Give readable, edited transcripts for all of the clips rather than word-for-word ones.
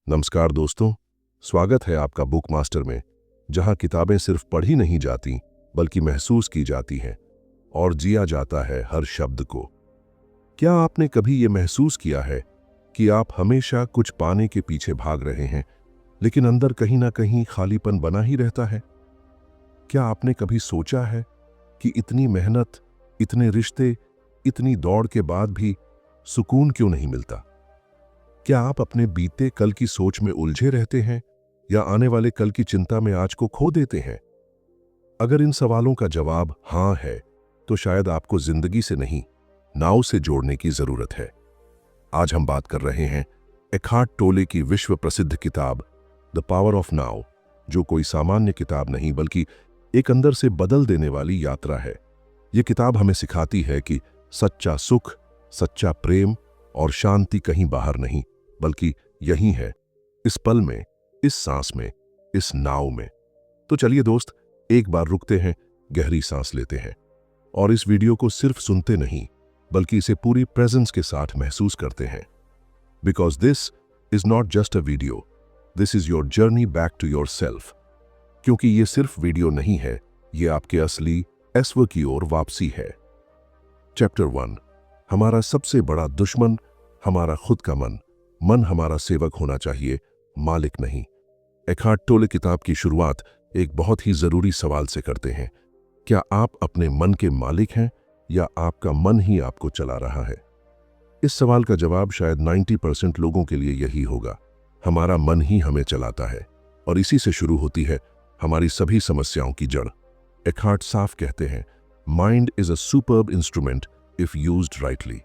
नमस्कार दोस्तों, स्वागत है आपका बुक मास्टर में, जहां किताबें सिर्फ पढ़ी नहीं जाती बल्कि महसूस की जाती हैं और जिया जाता है हर शब्द को। क्या आपने कभी ये महसूस किया है कि आप हमेशा कुछ पाने के पीछे भाग रहे हैं, लेकिन अंदर कहीं ना कहीं खालीपन बना ही रहता है? क्या आपने कभी सोचा है कि इतनी मेहनत, इतने रिश्ते, इतनी दौड़ के बाद भी सुकून क्यों नहीं मिलता? क्या आप अपने बीते कल की सोच में उलझे रहते हैं या आने वाले कल की चिंता में आज को खो देते हैं? अगर इन सवालों का जवाब हां है, तो शायद आपको जिंदगी से नहीं, नाव से जोड़ने की जरूरत है। आज हम बात कर रहे हैं एखार्ट टोले की विश्व प्रसिद्ध किताब द पावर ऑफ नाउ, जो कोई सामान्य किताब नहीं बल्कि एक अंदर से बदल देने वाली यात्रा है। यह किताब हमें सिखाती है कि सच्चा सुख, सच्चा प्रेम और शांति कहीं बाहर नहीं, बल्कि यहीं है, इस पल में, इस सांस में, इस नाव में। तो चलिए दोस्त, एक बार रुकते हैं, गहरी सांस लेते हैं और इस वीडियो को सिर्फ सुनते नहीं बल्कि इसे पूरी प्रेजेंस के साथ महसूस करते हैं। Because this is not just a video, this is your journey back to yourself. क्योंकि ये सिर्फ वीडियो नहीं है, ये आपके असली अस्व की ओर वापसी है। चैप्टर 1, हमारा सबसे बड़ा दुश्मन हमारा खुद का मन। मन हमारा सेवक होना चाहिए, मालिक नहीं। एखार्ट टोले किताब की शुरुआत एक बहुत ही जरूरी सवाल से करते हैं। क्या आप अपने मन के मालिक हैं या आपका मन ही आपको चला रहा है? इस सवाल का जवाब शायद 90% लोगों के लिए यही होगा। हमारा मन ही हमें चलाता है और इसी से शुरू होती है हमारी सभी समस्याओं की जड़। एखार्ट साफ कहते हैं, mind is a superb instrument if used rightly.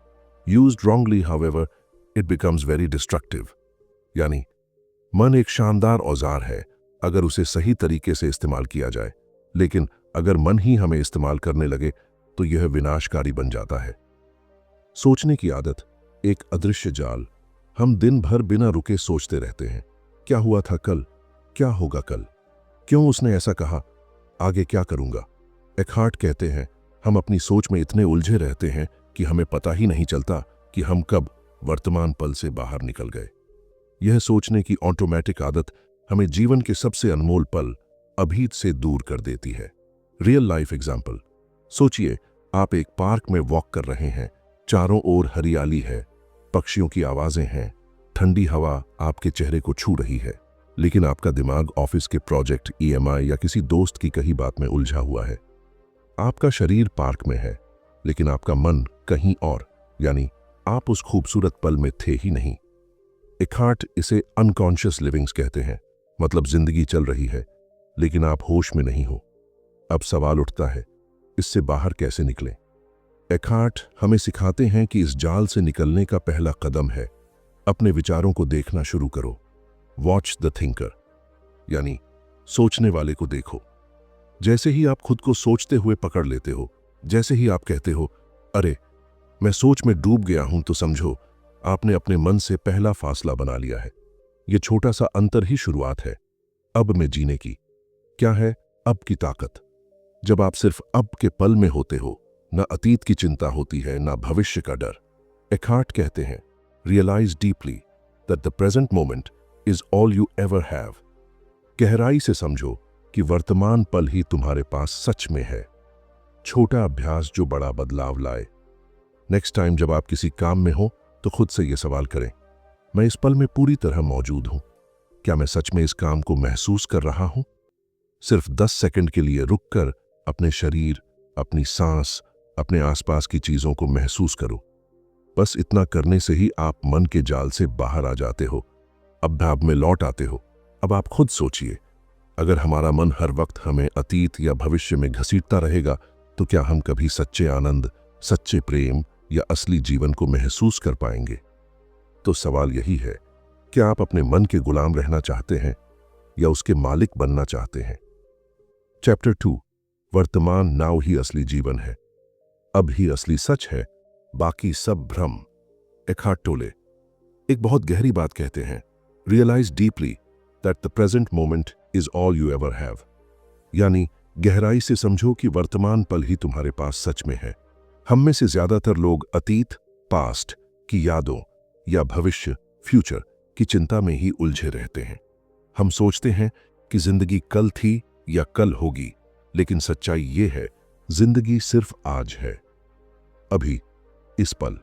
Used wrongly, however, it becomes very destructive. यानी मन एक शानदार औजार है अगर उसे सही तरीके से इस्तेमाल किया जाए, लेकिन अगर मन ही हमें इस्तेमाल करने लगे तो यह विनाशकारी बन जाता है। सोचने की आदत एक अदृश्य जाल। हम दिन भर बिना रुके सोचते रहते हैं, क्या हुआ था कल, क्या होगा कल, क्यों उसने ऐसा कहा, आगे क्या करूंगा। एखार्ट कहते हैं, हम अपनी सोच में इतने उलझे रहते हैं कि हमें पता ही नहीं चलता कि हम कब वर्तमान पल से बाहर निकल गए। यह सोचने की ऑटोमेटिक आदत हमें जीवन के सबसे अनमोल पल अभी से दूर कर देती है। रियल लाइफ एग्जाम्पल, सोचिए आप एक पार्क में वॉक कर रहे हैं, चारों ओर हरियाली है, पक्षियों की आवाजें हैं, ठंडी हवा आपके चेहरे को छू रही है, लेकिन आपका दिमाग ऑफिस के प्रोजेक्ट, ईएमआई या किसी दोस्त की कही बात में उलझा हुआ है। आपका शरीर पार्क में है, लेकिन आपका मन कहीं और, यानी आप उस खूबसूरत पल में थे ही नहीं। एखार्ट इसे अनकॉन्शियस लिविंग्स कहते हैं, मतलब जिंदगी चल रही है लेकिन आप होश में नहीं हो। अब सवाल उठता है, इससे बाहर कैसे निकलें? एखार्ट हमें सिखाते हैं कि इस जाल से निकलने का पहला कदम है अपने विचारों को देखना शुरू करो। वॉच द थिंकर, यानी सोचने वाले को देखो। जैसे ही आप खुद को सोचते हुए पकड़ लेते हो, जैसे ही आप कहते हो, अरे मैं सोच में डूब गया हूं, तो समझो आपने अपने मन से पहला फासला बना लिया है। यह छोटा सा अंतर ही शुरुआत है अब में जीने की। क्या है अब की ताकत? जब आप सिर्फ अब के पल में होते हो, ना अतीत की चिंता होती है, ना भविष्य का डर। एखार्ट कहते हैं, realise deeply that the present moment is all you ever have. गहराई से समझो कि वर्तमान पल ही तुम्हारे पास सच में है। छोटा अभ्यास जो बड़ा बदलाव लाए। नेक्स्ट टाइम जब आप किसी काम में हो तो खुद से यह सवाल करें, मैं इस पल में पूरी तरह मौजूद हूं? क्या मैं सच में इस काम को महसूस कर रहा हूं? सिर्फ 10 सेकंड के लिए रुककर अपने शरीर, अपनी सांस, अपने आसपास की चीजों को महसूस करो। बस इतना करने से ही आप मन के जाल से बाहर आ जाते हो, अभ्यास में लौट आते हो। अब आप खुद सोचिए, अगर हमारा मन हर वक्त हमें अतीत या भविष्य में घसीटता रहेगा, तो क्या हम कभी सच्चे आनंद, सच्चे प्रेम या असली जीवन को महसूस कर पाएंगे? तो सवाल यही है, क्या आप अपने मन के गुलाम रहना चाहते हैं या उसके मालिक बनना चाहते हैं? चैप्टर 2, वर्तमान नाउ ही असली जीवन है। अब ही असली सच है, बाकी सब भ्रम। एखार्ट टोले एक बहुत गहरी बात कहते हैं, realise deeply that the present moment is all you ever have. यानी गहराई से समझो कि वर्तमान पल ही तुम्हारे पास सच में है। हम में से ज्यादातर लोग अतीत, पास्ट की यादों या भविष्य, फ्यूचर कि चिंता में ही उलझे रहते हैं। हम सोचते हैं कि जिंदगी कल थी या कल होगी, लेकिन सच्चाई ये है, जिंदगी सिर्फ आज है, अभी, इस पल।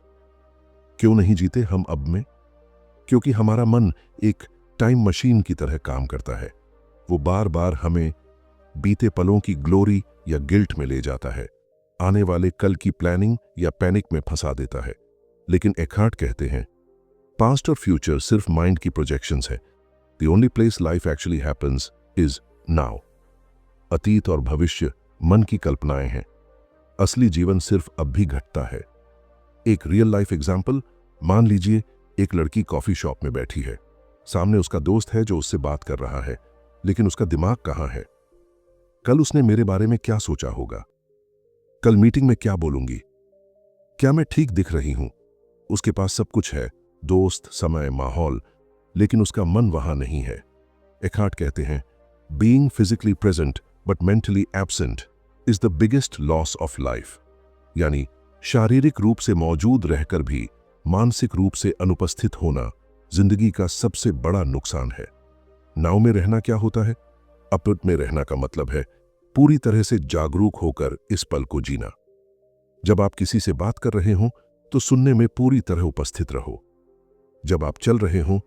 क्यों नहीं जीते हम अब में? क्योंकि हमारा मन एक टाइम मशीन की तरह काम करता है। वो बार बार हमें बीते पलों की ग्लोरी या गिल्ट में ले जाता है, आने वाले कल की प्लानिंग या पैनिक में फंसा देता है। लेकिन एखार्ट कहते हैं, पास्ट और फ्यूचर सिर्फ माइंड की प्रोजेक्शंस है। The only place life actually happens is now. अतीत और भविष्य मन की कल्पनाएं हैं, असली जीवन सिर्फ अब भी घटता है। एक रियल लाइफ एग्जाम्पल, मान लीजिए एक लड़की कॉफी शॉप में बैठी है। सामने उसका दोस्त है जो उससे बात कर रहा है, लेकिन उसका दिमाग कहाँ है? कल उसने मेरे बारे में क्या सोचा होगा? कल मीटिंग में क्या बोलूंगी? क्या मैं ठीक दिख रही हूं? उसके पास सब कुछ है, दोस्त, समय, माहौल, लेकिन उसका मन वहां नहीं है। एखार्ट कहते हैं, being physically present but mentally absent is the biggest loss of life. यानी शारीरिक रूप से मौजूद रहकर भी मानसिक रूप से अनुपस्थित होना जिंदगी का सबसे बड़ा नुकसान है। नाव में रहना क्या होता है? अपट में रहना का मतलब है पूरी तरह से जागरूक होकर इस पल को जीना। जब आप किसी से बात कर रहे हों तो सुनने में पूरी तरह उपस्थित रहो। जब आप चल रहे हों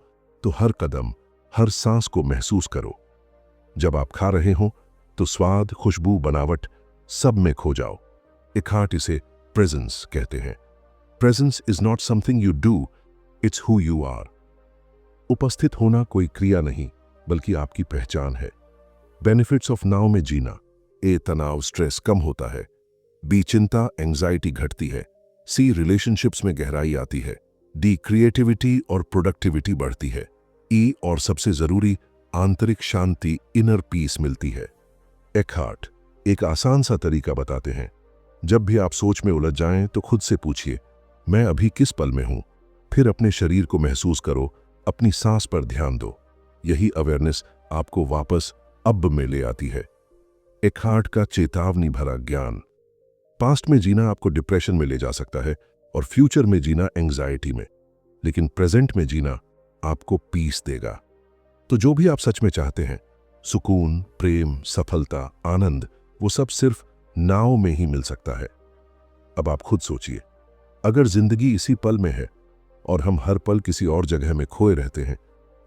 तो हर कदम, हर सांस को महसूस करो। जब आप खा रहे हों तो स्वाद, खुशबू, बनावट सब में खो जाओ। एखार्ट इसे प्रेजेंस कहते हैं। Presence is not something you do, it's who you are. उपस्थित होना कोई क्रिया नहीं, बल्कि आपकी पहचान है। बेनिफिट्स ऑफ नाउ में जीना। ए, तनाव, स्ट्रेस कम होता है। बी, चिंता, एंजाइटी घटती है। सी, रिलेशनशिप्स में गहराई आती है। डी, क्रिएटिविटी और प्रोडक्टिविटी बढ़ती है। ई, और सबसे जरूरी, आंतरिक शांति, इनर पीस मिलती है। एखार्ट एक आसान सा तरीका बताते हैं। जब भी आप सोच में उलझ जाएं तो खुद से पूछिए, मैं अभी किस पल में हूं? फिर अपने शरीर को महसूस करो, अपनी सांस पर ध्यान दो। यही अवेयरनेस आपको वापस अब में ले आती है। एखार्ट का चेतावनी भरा ज्ञान। पास्ट में जीना आपको डिप्रेशन में ले जा सकता है और फ्यूचर में जीना एंजाइटी में, लेकिन प्रेजेंट में जीना आपको पीस देगा। तो जो भी आप सच में चाहते हैं, सुकून, प्रेम, सफलता, आनंद, वो सब सिर्फ नाव में ही मिल सकता है। अब आप खुद सोचिए, अगर जिंदगी इसी पल में है और हम हर पल किसी और जगह में खोए रहते हैं,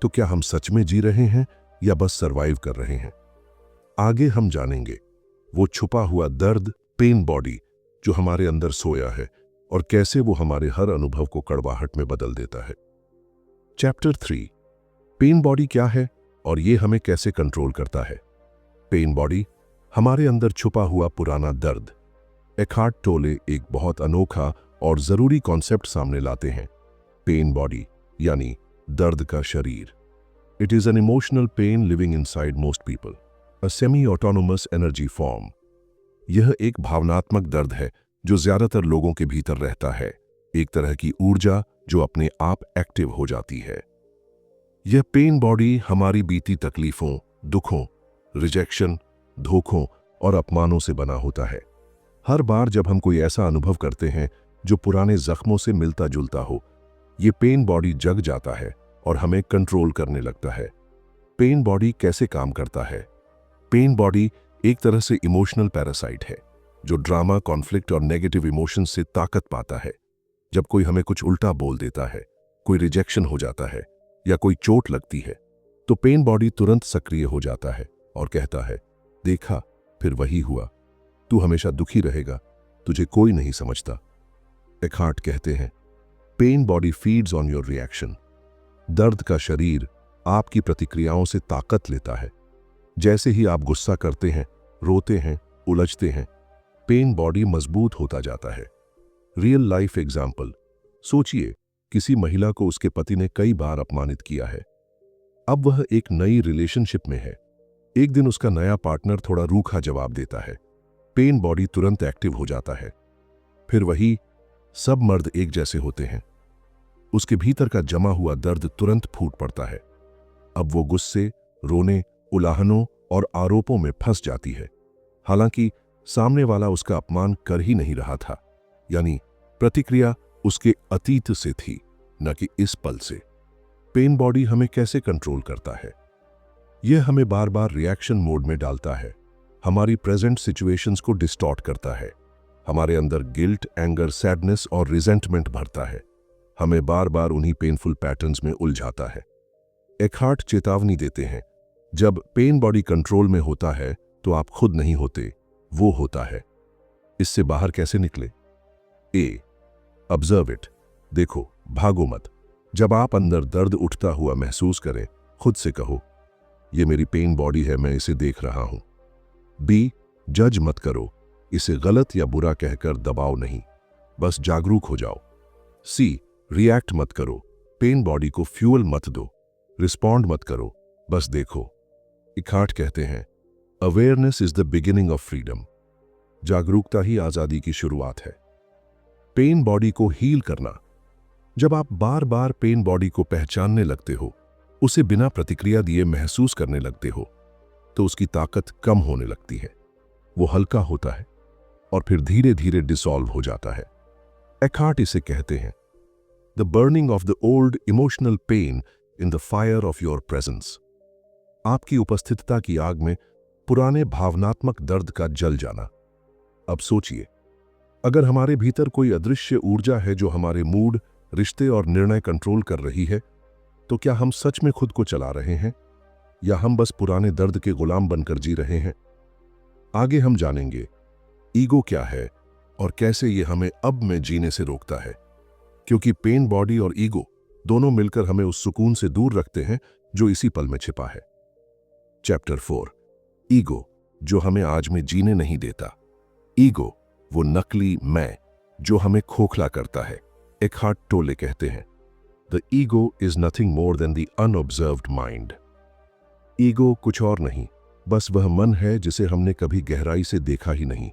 तो क्या हम सच में जी रहे हैं या बस सरवाइव कर रहे हैं? आगे हम जानेंगे वो छुपा हुआ दर्द, पेन बॉडी, जो हमारे अंदर सोया है और कैसे वो हमारे हर अनुभव को कड़वाहट में बदल देता है। चैप्टर 3, पेन बॉडी क्या है और ये हमें कैसे कंट्रोल करता है? पेन बॉडी, हमारे अंदर छुपा हुआ पुराना दर्द। एखार्ट टोले एक बहुत अनोखा और जरूरी कॉन्सेप्ट सामने लाते हैं। पेन बॉडी यानी दर्द का शरीर। It is an emotional pain living inside most people, a semi autonomous energy form. यह एक भावनात्मक दर्द है जो ज्यादातर लोगों के भीतर रहता है, एक तरह की ऊर्जा जो अपने आप एक्टिव हो जाती है। यह पेन बॉडी हमारी बीती तकलीफों, दुखों, रिजेक्शन, धोखों और अपमानों से बना होता है। हर बार जब हम कोई ऐसा अनुभव करते हैं जो पुराने जख्मों से मिलता जुलता हो, ये पेन बॉडी जग जाता है और हमें कंट्रोल करने लगता है। पेन बॉडी कैसे काम करता है? पेन बॉडी एक तरह से इमोशनल पैरासाइट है जो ड्रामा, कॉन्फ्लिक्ट और नेगेटिव इमोशंस से ताकत पाता है। जब कोई हमें कुछ उल्टा बोल देता है, कोई रिजेक्शन हो जाता है या कोई चोट लगती है, तो पेन बॉडी तुरंत सक्रिय हो जाता है और कहता है, देखा, फिर वही हुआ, तू हमेशा दुखी रहेगा, तुझे कोई नहीं समझता। एखार्ट कहते हैं, pen body feeds on your reaction. दर्द का शरीर आपकी प्रतिक्रियाओं से ताकत लेता है। जैसे ही आप गुस्सा करते हैं, रोते हैं, उलझते हैं, पेन बॉडी मजबूत होता जाता है। रियल लाइफ एग्जाम्पल, सोचिए किसी महिला को उसके पति ने कई बार अपमानित किया है। अब वह एक नई रिलेशनशिप में है। एक दिन उसका नया पार्टनर थोड़ा रूखा जवाब देता है। पेन बॉडी तुरंत एक्टिव हो जाता है। फिर वही, सब मर्द एक जैसे होते हैं। उसके भीतर का जमा हुआ दर्द तुरंत फूट पड़ता है। अब वो गुस्से, रोने, उलाहनों और आरोपों में फंस जाती है, हालांकि सामने वाला उसका अपमान कर ही नहीं रहा था। यानी प्रतिक्रिया उसके अतीत से थी, न कि इस पल से। पेन बॉडी हमें कैसे कंट्रोल करता है? यह हमें बार बार रिएक्शन मोड में डालता है, हमारी प्रेजेंट सिचुएशंस को डिस्टॉर्ट करता है, हमारे अंदर गिल्ट, एंगर, सैडनेस और रिजेंटमेंट भरता है, हमें बार बार उन्हीं पेनफुल पैटर्न्स में उलझाता है। एकहार्ट चेतावनी देते हैं, जब पेन बॉडी कंट्रोल में होता है तो आप खुद नहीं होते, वो होता है। इससे बाहर कैसे निकले? ए, ऑब्जर्व इट। देखो, भागो मत। जब आप अंदर दर्द उठता हुआ महसूस करें, खुद से कहो, ये मेरी पेन बॉडी है, मैं इसे देख रहा हूं। बी, जज मत करो, इसे गलत या बुरा कहकर दबाओ नहीं, बस जागरूक हो जाओ। सी, रिएक्ट मत करो, पेन बॉडी को फ्यूल मत दो, रिस्पॉन्ड मत करो, बस देखो। एकहार्ट कहते हैं, awareness is the beginning of freedom. जागरूकता ही आजादी की शुरुआत है। पेन बॉडी को हील करना। जब आप बार बार पेन बॉडी को पहचानने लगते हो, उसे बिना प्रतिक्रिया दिए महसूस करने लगते हो, तो उसकी ताकत कम होने लगती है। वो हल्का होता है और फिर धीरे धीरे डिसॉल्व हो जाता है। एकहार्ट इसे कहते हैं, the burning of the old emotional pain in the fire of your presence. आपकी उपस्थितता की आग में पुराने भावनात्मक दर्द का जल जाना। अब सोचिए, अगर हमारे भीतर कोई अदृश्य ऊर्जा है जो हमारे मूड, रिश्ते और निर्णय कंट्रोल कर रही है, तो क्या हम सच में खुद को चला रहे हैं या हम बस पुराने दर्द के गुलाम बनकर जी रहे हैं? आगे हम जानेंगे ईगो क्या है और कैसे ये हमें अब में जीने से रोकता है, क्योंकि पेन बॉडी और ईगो दोनों मिलकर हमें उस सुकून से दूर रखते हैं जो इसी पल में छिपा है। चैप्टर 4, ईगो जो हमें आज में जीने नहीं देता। ईगो, वो नकली मैं जो हमें खोखला करता है। एकहार्ट टोले कहते हैं, the ego is nothing more than the unobserved mind. Ego कुछ और नहीं, बस वह मन है जिसे हमने कभी गहराई से देखा ही नहीं।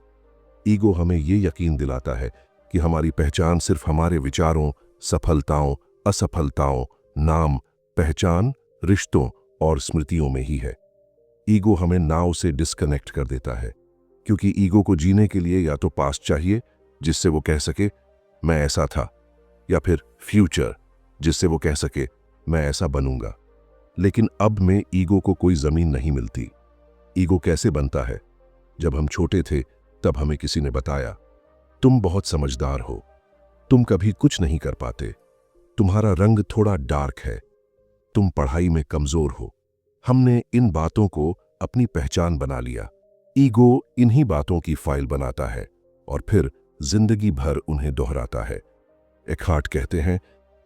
ईगो हमें ये यकीन दिलाता है कि हमारी पहचान सिर्फ हमारे विचारों, सफलताओं, असफलताओं, नाम, पहचान, रिश्तों और स्मृतियों में ही है। ईगो हमें नाव से डिस्कनेक्ट कर देता है, क्योंकि ईगो को जीने के लिए या तो पास्ट चाहिए जिससे वो कह सके मैं ऐसा था, या फिर फ्यूचर जिससे वो कह सके मैं ऐसा बनूंगा। लेकिन अब में ईगो को कोई जमीन नहीं मिलती। ईगो कैसे बनता है? जब हम छोटे थे तब हमें किसी ने बताया, तुम बहुत समझदार हो, तुम कभी कुछ नहीं कर पाते, तुम्हारा रंग थोड़ा डार्क है, तुम पढ़ाई में कमजोर हो। हमने इन बातों को अपनी पहचान बना लिया। ईगो इन्हीं बातों की फाइल बनाता है और फिर जिंदगी भर उन्हें दोहराता है। एकहार्ट कहते हैं,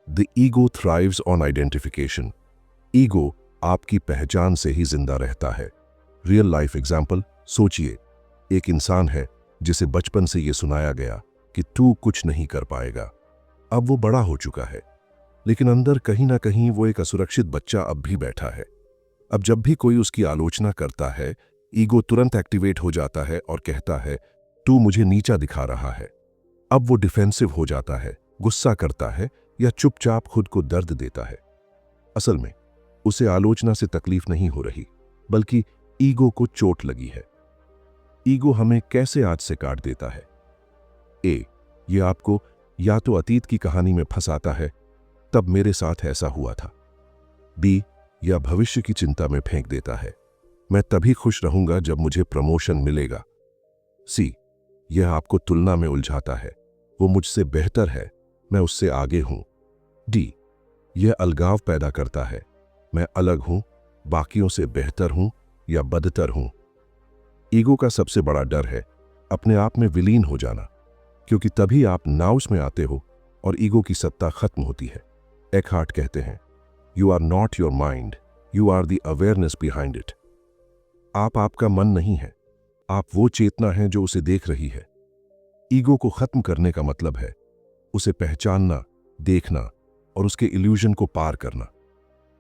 the ego thrives on identification. Ego आपकी पहचान से ही जिंदा रहता है। रियल लाइफ एग्जाम्पल सोचिए, एक इंसान है जिसे बचपन से यह सुनाया गया कि तू कुछ नहीं कर पाएगा। अब वो बड़ा हो चुका है, लेकिन अंदर कहीं ना कहीं वो एक असुरक्षित बच्चा अब भी बैठा है। अब जब भी कोई उसकी आलोचना करता है, ईगो तुरंत एक्टिवेट हो जाता है और कहता है, तू मुझे नीचा दिखा रहा है। अब वो डिफेंसिव हो जाता है, गुस्सा करता है या चुपचाप खुद को दर्द देता है। असल में उसे आलोचना से तकलीफ नहीं हो रही, बल्कि ईगो को चोट लगी है। ईगो हमें कैसे आज से काट देता है? ए, ये आपको या तो अतीत की कहानी में फंसाता है, तब मेरे साथ ऐसा हुआ था। बी, या भविष्य की चिंता में फेंक देता है, मैं तभी खुश रहूंगा जब मुझे प्रमोशन मिलेगा। सी, यह आपको तुलना में उलझाता है, वो मुझसे बेहतर है, मैं उससे आगे हूं। डी, यह अलगाव पैदा करता है, मैं अलग हूं, बाकियों से बेहतर हूं या बदतर हूं। ईगो का सबसे बड़ा डर है अपने आप में विलीन हो जाना, क्योंकि तभी आप नाउस में आते हो और ईगो की सत्ता खत्म होती है। एकहार्ट कहते हैं, you are not your mind, you are the awareness behind it. आप आपका मन नहीं है, आप वो चेतना है जो उसे देख रही है। ईगो को खत्म करने का मतलब है उसे पहचानना, देखना और उसके इल्यूजन को पार करना।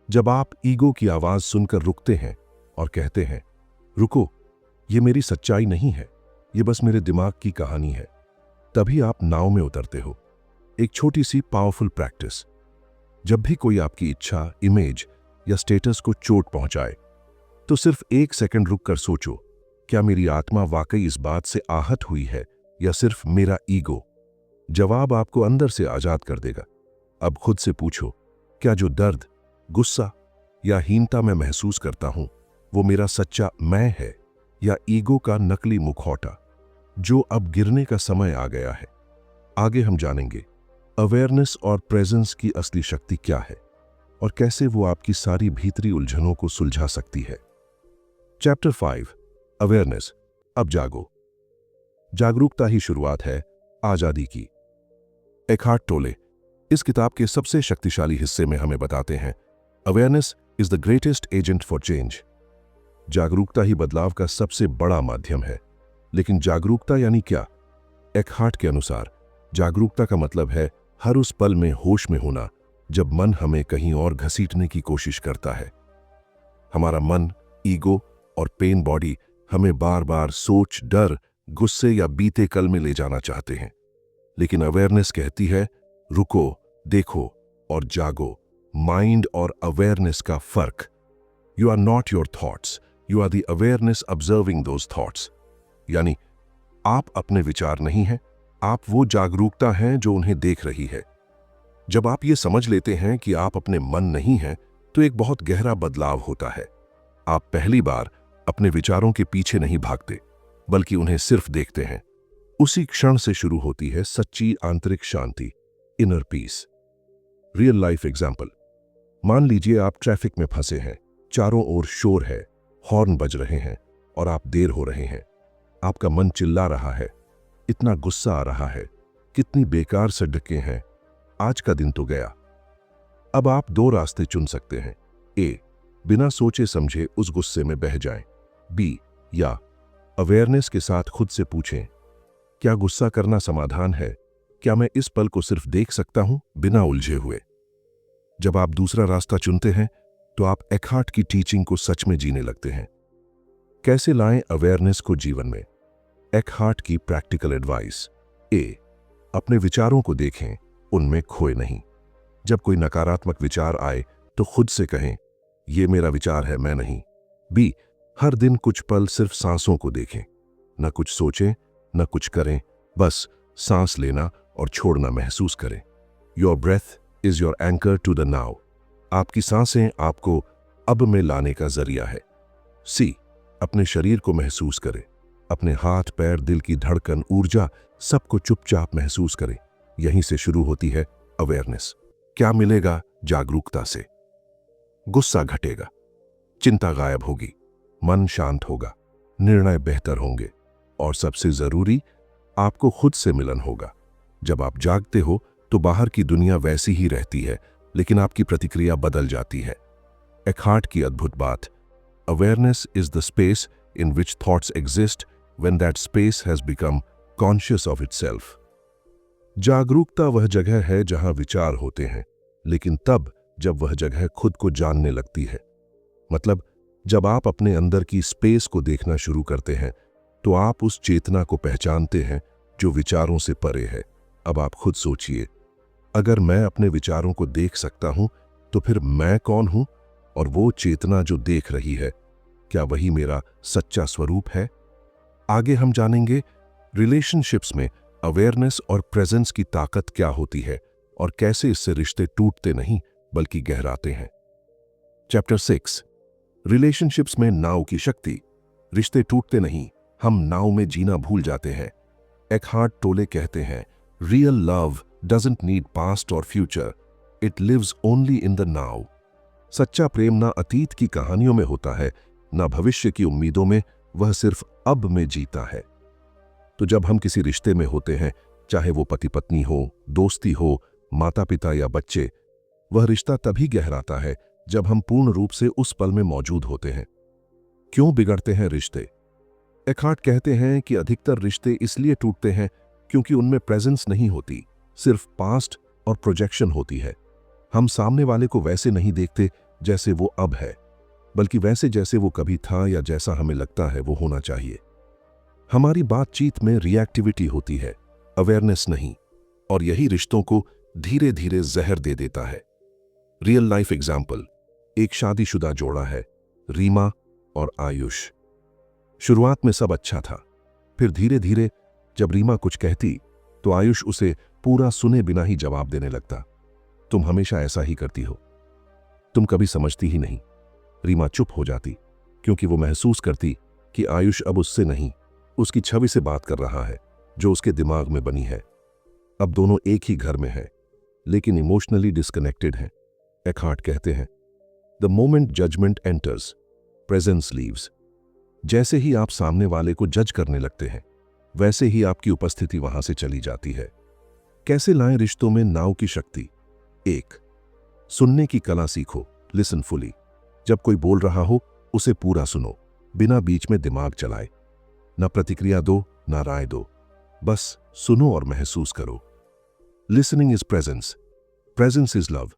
जब आप ईगो की आवाज सुनकर रुकते हैं और कहते हैं, रुको, ये मेरी सच्चाई नहीं है, ये बस मेरे दिमाग की कहानी है, तभी आप नाव में उतरते हो। एक छोटी सी पावरफुल प्रैक्टिस, जब भी कोई आपकी इच्छा, इमेज या स्टेटस को चोट पहुंचाए, तो सिर्फ 1 सेकंड रुककर सोचो, क्या मेरी आत्मा वाकई इस बात से आहत हुई है या सिर्फ मेरा ईगो? जवाब आपको अंदर से आजाद कर देगा। अब खुद से पूछो, क्या जो दर्द, गुस्सा या हीनता मैं महसूस करता हूं, वो मेरा सच्चा मैं है या ईगो का नकली मुखौटा जो अब गिरने का समय आ गया है। आगे हम जानेंगे अवेयरनेस और प्रेजेंस की असली शक्ति क्या है और कैसे वो आपकी सारी भीतरी उलझनों को सुलझा सकती है। Chapter 5 awareness. अब जागो। जागरूकता ही शुरुआत है आजादी की। एखार्ट टोले इस किताब के सबसे शक्तिशाली हिस्से में हमें बताते हैं awareness is the greatest agent for change. जागरूकता ही बदलाव का सबसे बड़ा माध्यम है। लेकिन जागरूकता यानी क्या? एखार्ट के अनुसार जागरूकता का मतलब है हर उस पल में होश में होना जब मन हमें कहीं और घसीटने की कोशिश करता है। हमारा मन, ईगो और पेन बॉडी हमें बार बार सोच, डर, गुस्से या बीते कल में ले जाना चाहते हैं। लेकिन अवेयरनेस कहती है रुको, देखो और जागो। माइंड और अवेयरनेस का फर्क। You are not your thoughts, you are the awareness observing those thoughts. यानी आप अपने विचार नहीं हैं, आप वो जागरूकता हैं जो उन्हें देख रही है। जब आप ये समझ लेते हैं कि आप अपने मन नहीं हैं, तो एक बहुत गहरा बदलाव होता है। आप पहली बार अपने विचारों के पीछे नहीं भागते, बल्कि उन्हें सिर्फ देखते हैं। उसी क्षण से शुरू होती है सच्ची आंतरिक शांति, inner peace. Real life example. मान लीजिए आप ट्रैफिक में फंसे हैं, चारों ओर शोर है, हॉर्न बज रहे हैं और आप देर हो रहे हैं। आपका मन चिल्ला रहा है, इतना गुस्सा आ रहा है, कितनी बेकार सड़कें हैं, आज का दिन तो गया। अब आप दो रास्ते चुन सकते हैं। ए, बिना सोचे समझे उस गुस्से में बह जाएं। बी, या अवेयरनेस के साथ खुद से पूछें, क्या गुस्सा करना समाधान है? क्या मैं इस पल को सिर्फ देख सकता हूं बिना उलझे हुए? जब आप दूसरा रास्ता चुनते हैं तो आप एखार्ट की टीचिंग को सच में जीने लगते हैं। कैसे लाएं अवेयरनेस को जीवन में? एखार्ट की प्रैक्टिकल एडवाइस। ए, अपने विचारों को देखें, उनमें खोए नहीं। जब कोई नकारात्मक विचार आए तो खुद से कहें, यह मेरा विचार है, मैं नहीं। बी, हर दिन कुछ पल सिर्फ सांसों को देखें, न कुछ सोचें न कुछ करें, बस सांस लेना और छोड़ना महसूस करें। Your breath is your anchor to the now. आपकी सांसें आपको अब में लाने का जरिया है। सी, अपने शरीर को महसूस करें, अपने हाथ, पैर, दिल की धड़कन, ऊर्जा, सबको चुपचाप महसूस करें। यहीं से शुरू होती है अवेयरनेस। क्या मिलेगा जागरूकता से? गुस्सा घटेगा, चिंता गायब होगी, मन शांत होगा, निर्णय बेहतर होंगे और सबसे जरूरी, आपको खुद से मिलन होगा। जब आप जागते हो तो बाहर की दुनिया वैसी ही रहती है, लेकिन आपकी प्रतिक्रिया बदल जाती है। एखार्ट की अद्भुत बात, awareness is the space in which thoughts exist when that space has become conscious of itself. जागरूकता वह जगह है जहां विचार होते हैं, लेकिन तब जब वह जगह खुद को जानने लगती है। मतलब जब आप अपने अंदर की स्पेस को देखना शुरू करते हैं तो आप उस चेतना को पहचानते हैं जो विचारों से परे है। अब आप खुद सोचिए, अगर मैं अपने विचारों को देख सकता हूं तो फिर मैं कौन हूं? और वो चेतना जो देख रही है, क्या वही मेरा सच्चा स्वरूप है? आगे हम जानेंगे रिलेशनशिप्स में अवेयरनेस और प्रेजेंस की ताकत क्या होती है और कैसे इससे रिश्ते टूटते नहीं बल्कि गहराते हैं। चैप्टर 6 रिलेशनशिप्स में नाव की शक्ति। रिश्ते टूटते नहीं, हम नाव में जीना भूल जाते हैं। एखार्ट टोले कहते हैं, real love doesn't need past और future, it lives only in the now. सच्चा प्रेम ना अतीत की कहानियों में होता है, ना भविष्य की उम्मीदों में, वह सिर्फ अब में जीता है। तो जब हम किसी रिश्ते में होते हैं, चाहे वो पति पत्नी हो, दोस्ती हो, माता पिता या बच्चे, वह रिश्ता तभी गहराता है जब हम पूर्ण रूप से उस पल में मौजूद होते हैं। क्यों बिगड़ते हैं रिश्ते? एखार्ट कहते हैं कि अधिकतर रिश्ते इसलिए टूटते हैं क्योंकि उनमें प्रेजेंस नहीं होती, सिर्फ पास्ट और प्रोजेक्शन होती है। हम सामने वाले को वैसे नहीं देखते जैसे वो अब है, बल्कि वैसे जैसे वो कभी था या जैसा हमें लगता है वो होना चाहिए। हमारी बातचीत में रिएक्टिविटी होती है, अवेयरनेस नहीं, और यही रिश्तों को धीरे धीरे जहर दे देता है। रियल लाइफ एग्जाम्पल, एक शादीशुदा जोड़ा है, रीमा और आयुष। शुरुआत में सब अच्छा था, फिर धीरे धीरे जब रीमा कुछ कहती तो आयुष उसे पूरा सुने बिना ही जवाब देने लगता। तुम हमेशा ऐसा ही करती हो। तुम कभी समझती ही नहीं। रीमा चुप हो जाती, क्योंकि वो महसूस करती कि आयुष अब उससे नहीं, उसकी छवि से बात कर रहा है जो उसके दिमाग में बनी है। अब दोनों एक ही घर में हैं, लेकिन इमोशनली डिस्कनेक्टेड हैं। एखार्ट कहते हैं, the moment judgement enters, presence leaves. जैसे ही आप सामने वाले को जज करने लगते हैं, वैसे ही आपकी उपस्थिति वहां से चली जाती है। कैसे लाएं रिश्तों में नाव की शक्ति? 1. सुनने की कला सीखो, लिसन फुली। जब कोई बोल रहा हो, उसे पूरा सुनो, बिना बीच में दिमाग चलाए। न प्रतिक्रिया दो, न राय दो, बस सुनो और महसूस करो। Listening is presence, presence is love.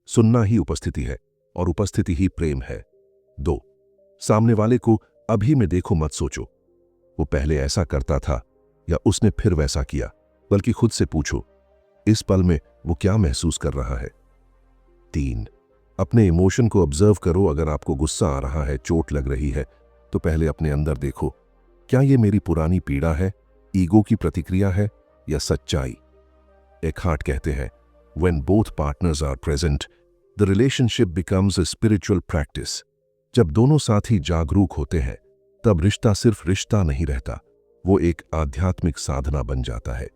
सुनना ही उपस्थिति है और उपस्थिति ही प्रेम है। 2. सामने वाले को अभी में देखो, मत सोचो वो पहले ऐसा करता था या उसने फिर वैसा किया, बल्कि खुद से पूछो, इस पल में वो क्या महसूस कर रहा है। 3. अपने इमोशन को ऑब्जर्व करो। अगर आपको गुस्सा आ रहा है, चोट लग रही है, तो पहले अपने अंदर देखो, क्या ये मेरी पुरानी पीड़ा है, ईगो की प्रतिक्रिया है या सच्चाई? एखार्ट कहते हैं, When both partners are present, the relationship becomes a spiritual practice. जब दोनों साथी जागरूक होते हैं, तब रिश्ता सिर्फ रिश्ता नहीं रहता, वो एक आध्यात्मिक साधना बन जाता है।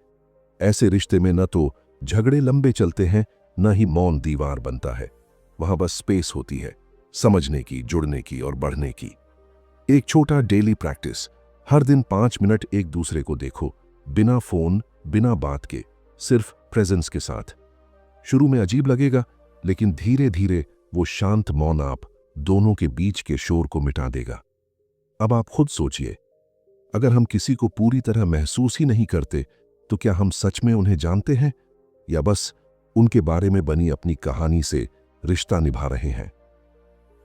ऐसे रिश्ते में न तो झगड़े लंबे चलते हैं, न ही मौन दीवार बनता है। वहां बस स्पेस होती है, समझने की, जुड़ने की और बढ़ने की। एक छोटा डेली प्रैक्टिस, हर दिन 5 मिनट एक दूसरे को देखो, बिना फोन, बिना बात के, सिर्फ प्रेजेंस के साथ। शुरू में अजीब लगेगा, लेकिन धीरे धीरे वो शांत मौन आप दोनों के बीच के शोर को मिटा देगा। अब आप खुद सोचिए, अगर हम किसी को पूरी तरह महसूस ही नहीं करते, तो क्या हम सच में उन्हें जानते हैं या बस उनके बारे में बनी अपनी कहानी से रिश्ता निभा रहे हैं?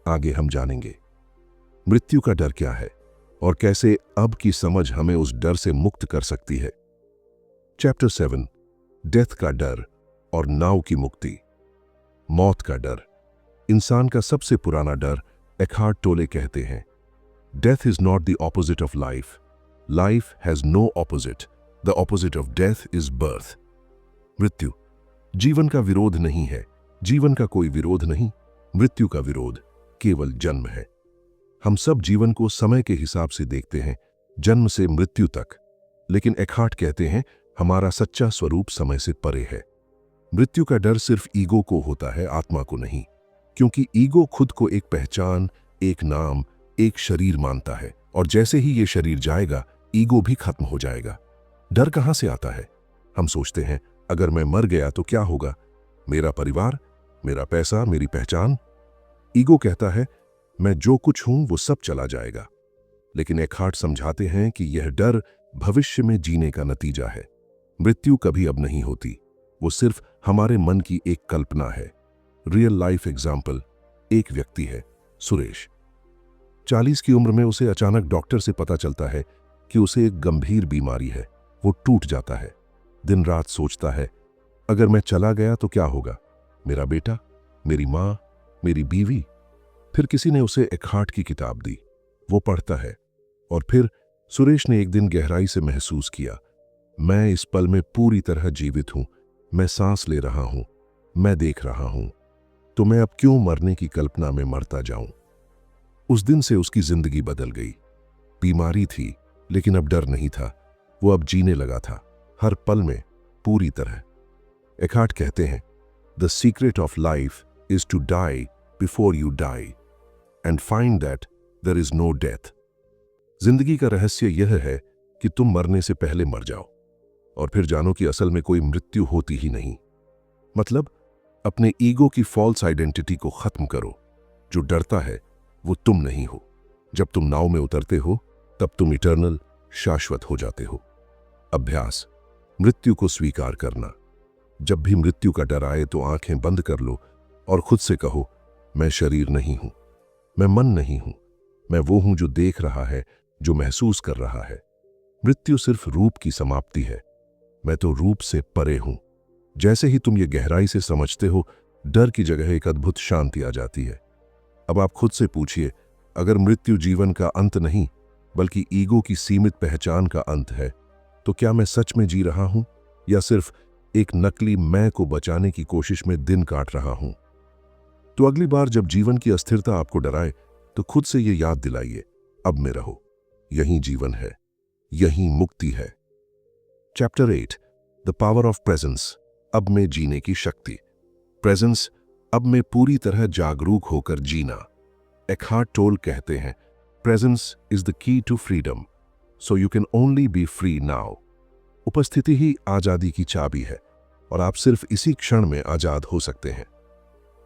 आगे हम जानेंगे मृत्यु का डर क्या है और कैसे अब की समझ हमें उस डर से मुक्त कर सकती है। चैप्टर 7, डेथ का डर और नाव की मुक्ति। मौत का डर इंसान का सबसे पुराना डर। एखार्ट टोले कहते हैं, death is not the opposite of life, life has no opposite, the opposite of death is birth. मृत्यु जीवन का विरोध नहीं है, जीवन का कोई विरोध नहीं, मृत्यु का विरोध केवल जन्म है। हम सब जीवन को समय के हिसाब से देखते हैं, जन्म से मृत्यु तक, लेकिन एखार्ट कहते हैं, हमारा सच्चा स्वरूप समय से परे है। मृत्यु का डर सिर्फ ईगो को होता है, आत्मा को नहीं, क्योंकि ईगो खुद को एक पहचान, एक नाम, एक शरीर मानता है, और जैसे ही ये शरीर जाएगा, ईगो भी खत्म हो जाएगा। डर कहां से आता है? हम सोचते हैं, अगर मैं मर गया तो क्या होगा? मेरा परिवार, मेरा पैसा, मेरी पहचान। ईगो कहता है, मैं जो कुछ हूं वो सब चला जाएगा। लेकिन एखार्ट समझाते हैं कि यह डर भविष्य में जीने का नतीजा है। मृत्यु कभी अब नहीं होती, वो सिर्फ हमारे मन की एक कल्पना है। रियल लाइफ एग्जाम्पल, एक व्यक्ति है, सुरेश। 40 की उम्र में उसे अचानक डॉक्टर से पता चलता है कि उसे एक गंभीर बीमारी है। वो टूट जाता है, दिन रात सोचता है, अगर मैं चला गया तो क्या होगा? मेरा बेटा, मेरी माँ, मेरी बीवी। फिर किसी ने उसे एखार्ट की किताब दी, वो पढ़ता है, और फिर सुरेश ने एक दिन गहराई से महसूस किया, मैं इस पल में पूरी तरह जीवित हूं, मैं सांस ले रहा हूं, मैं देख रहा हूं, तो मैं अब क्यों मरने की कल्पना में मरता जाऊं? उस दिन से उसकी जिंदगी बदल गई। बीमारी थी, लेकिन अब डर नहीं था, वो अब जीने लगा था, हर पल में, पूरी तरह। एखार्ट कहते हैं, the secret of life is to die before you die and find that there is no death. जिंदगी का रहस्य यह है कि तुम मरने से पहले मर जाओ, और फिर जानो कि असल में कोई मृत्यु होती ही नहीं। मतलब, अपने ईगो की फॉल्स आइडेंटिटी को खत्म करो। जो डरता है वो तुम नहीं हो। जब तुम नाव में उतरते हो, तब तुम इटर्नल, शाश्वत हो जाते हो। अभ्यास, मृत्यु को स्वीकार करना। जब भी मृत्यु का डर आए तो आंखें बंद कर लो और खुद से कहो, मैं शरीर नहीं हूं, मैं मन नहीं हूं, मैं वो हूं जो देख रहा है, जो महसूस कर रहा है। मृत्यु सिर्फ रूप की समाप्ति है, मैं तो रूप से परे हूं। जैसे ही तुम ये गहराई से समझते हो, डर की जगह एक अद्भुत शांति आ जाती है। अब आप खुद से पूछिए, अगर मृत्यु जीवन का अंत नहीं, बल्कि ईगो की सीमित पहचान का अंत है, तो क्या मैं सच में जी रहा हूं या सिर्फ एक नकली मैं को बचाने की कोशिश में दिन काट रहा हूं? तो अगली बार जब जीवन की अस्थिरता आपको डराए तो खुद से ये याद दिलाइए, अब में रहो, यही जीवन है, यही मुक्ति है। Chapter 8, the power of presence, अब में जीने की शक्ति। प्रेजेंस, अब में पूरी तरह जागरूक होकर जीना। एकहार्ट टोल कहते हैं, presence is the key to freedom, so you can only be free now. उपस्थिति ही आजादी की चाबी है और आप सिर्फ इसी क्षण में आजाद हो सकते हैं।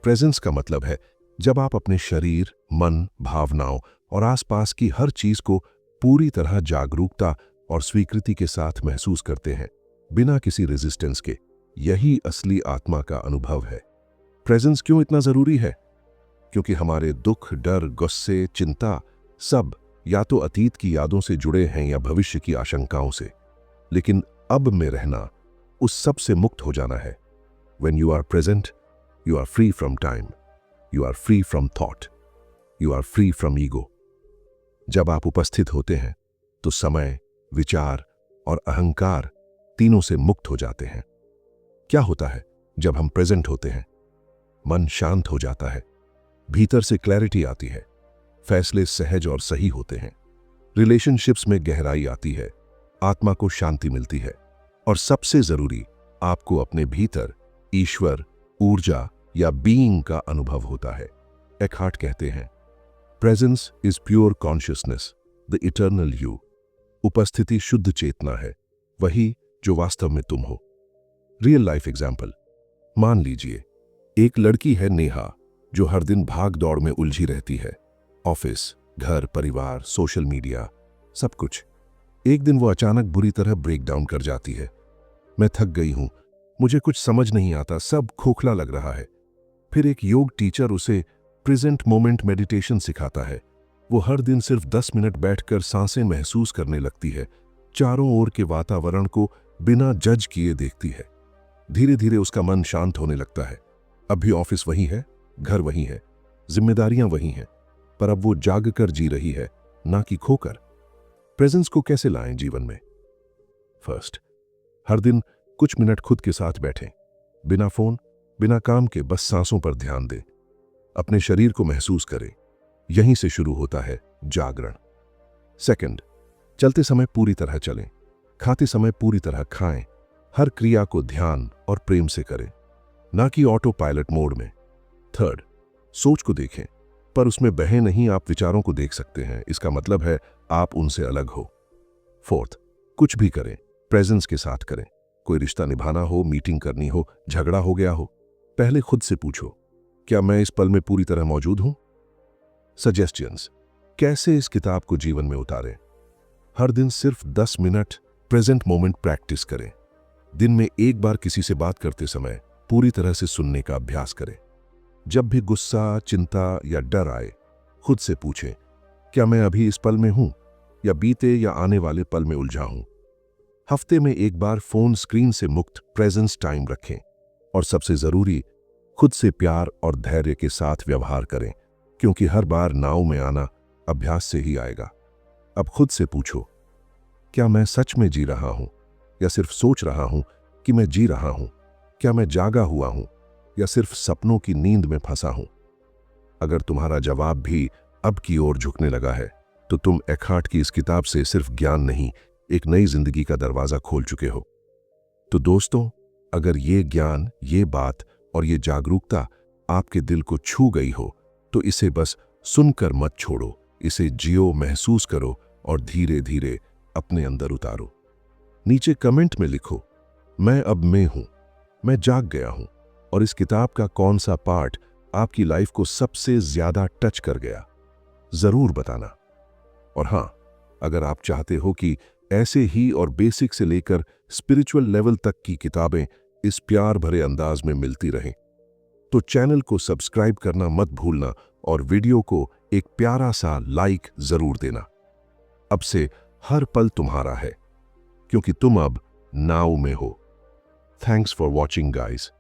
प्रेजेंस का मतलब है जब आप अपने शरीर, मन, भावनाओं और आसपास की हर चीज को पूरी तरह जागरूकता और स्वीकृति के साथ महसूस करते हैं, बिना किसी रेजिस्टेंस के। यही असली आत्मा का अनुभव है। प्रेजेंस क्यों इतना जरूरी है? क्योंकि हमारे दुख, डर, गुस्से, चिंता सब या तो अतीत की यादों से जुड़े हैं या भविष्य की आशंकाओं से। लेकिन अब में रहना उस सब से मुक्त हो जाना है। When you are present, you are free from time, you are free from thought, you are free from ego. जब आप उपस्थित होते हैं तो समय, विचार और अहंकार तीनों से मुक्त हो जाते हैं। क्या होता है जब हम प्रेजेंट होते हैं? मन शांत हो जाता है, भीतर से क्लैरिटी आती है, फैसले सहज और सही होते हैं, रिलेशनशिप्स में गहराई आती है, आत्मा को शांति मिलती है और सबसे जरूरी, आपको अपने भीतर ईश्वर, ऊर्जा या बीइंग का अनुभव होता है। एकहार्ट कहते हैं, presence is pure consciousness, the eternal you. उपस्थिति शुद्ध चेतना है, वही जो वास्तव में तुम हो। रियल लाइफ एग्जाम्पल, मान लीजिए एक लड़की है नेहा, जो हर दिन भाग दौड़ में उलझी रहती है, ऑफिस, घर, परिवार, सोशल मीडिया, सब कुछ। एक दिन वो अचानक बुरी तरह ब्रेक डाउन कर जाती है। मैं थक गई हूं, मुझे कुछ समझ नहीं आता, सब खोखला लग रहा है। फिर एक योग टीचर उसे प्रेजेंट मोमेंट मेडिटेशन सिखाता है। वो हर दिन सिर्फ 10 मिनट बैठकर सांसें महसूस करने लगती है, चारों ओर के वातावरण को बिना जज किए देखती है। धीरे धीरे उसका मन शांत होने लगता है। अब भी ऑफिस वही है, घर वही है, जिम्मेदारियां वही हैं, पर अब वो जाग कर जी रही है, ना कि खोकर। प्रेजेंस को कैसे लाएं जीवन में? फर्स्ट, हर दिन कुछ मिनट खुद के साथ बैठें, बिना फोन, बिना काम के, बस सांसों पर ध्यान दें। अपने शरीर को महसूस करें, यहीं से शुरू होता है जागरण। सेकंड, चलते समय पूरी तरह चलें, खाते समय पूरी तरह खाएं, हर क्रिया को ध्यान और प्रेम से करें, ना कि ऑटो पायलट मोड में। थर्ड, सोच को देखें, पर उसमें बहे नहीं, आप विचारों को देख सकते हैं, इसका मतलब है आप उनसे अलग हो। फोर्थ, कुछ भी करें, प्रेजेंस के साथ करें। कोई रिश्ता निभाना हो, मीटिंग करनी हो, झगड़ा हो गया हो, पहले खुद से पूछो, क्या मैं इस पल में पूरी तरह मौजूद हूं? सजेस्शंस, कैसे इस किताब को जीवन में उतारें? हर दिन सिर्फ 10 मिनट प्रेजेंट मोमेंट प्रैक्टिस करें। दिन में एक बार किसी से बात करते समय पूरी तरह से सुनने का अभ्यास करें। जब भी गुस्सा, चिंता या डर आए, खुद से पूछें, क्या मैं अभी इस पल में हूं या बीते या आने वाले पल में उलझा हूं? हफ्ते में एक बार फोन स्क्रीन से मुक्त प्रेजेंस टाइम रखें और सबसे जरूरी, खुद से प्यार और धैर्य के साथ व्यवहार करें, क्योंकि हर बार नाव में आना अभ्यास से ही आएगा। अब खुद से पूछो, क्या मैं सच में जी रहा हूं या सिर्फ सोच रहा हूं कि मैं जी रहा हूं? क्या मैं जागा हुआ हूं या सिर्फ सपनों की नींद में फंसा हूं? अगर तुम्हारा जवाब भी अब की ओर झुकने लगा है, तो तुम एकहार्ट की इस किताब से सिर्फ ज्ञान नहीं, एक नई जिंदगी का दरवाजा खोल चुके हो। तो दोस्तों, अगर ये ज्ञान, ये बात और ये जागरूकता आपके दिल को छू गई हो, तो इसे बस सुनकर मत छोड़ो, इसे जियो, महसूस करो और धीरे धीरे अपने अंदर उतारो। नीचे कमेंट में लिखो, मैं अब में हूं, मैं जाग गया हूं, और इस किताब का कौन सा पार्ट आपकी लाइफ को सबसे ज्यादा टच कर गया, जरूर बताना। और हां, अगर आप चाहते हो कि ऐसे ही और बेसिक से लेकर स्पिरिचुअल लेवल तक की किताबें इस प्यार भरे अंदाज में मिलती रहें, तो चैनल को सब्सक्राइब करना मत भूलना और वीडियो को एक प्यारा सा लाइक जरूर देना। अब से हर पल तुम्हारा है, क्योंकि तुम अब नाव में हो। Thanks for watching guys.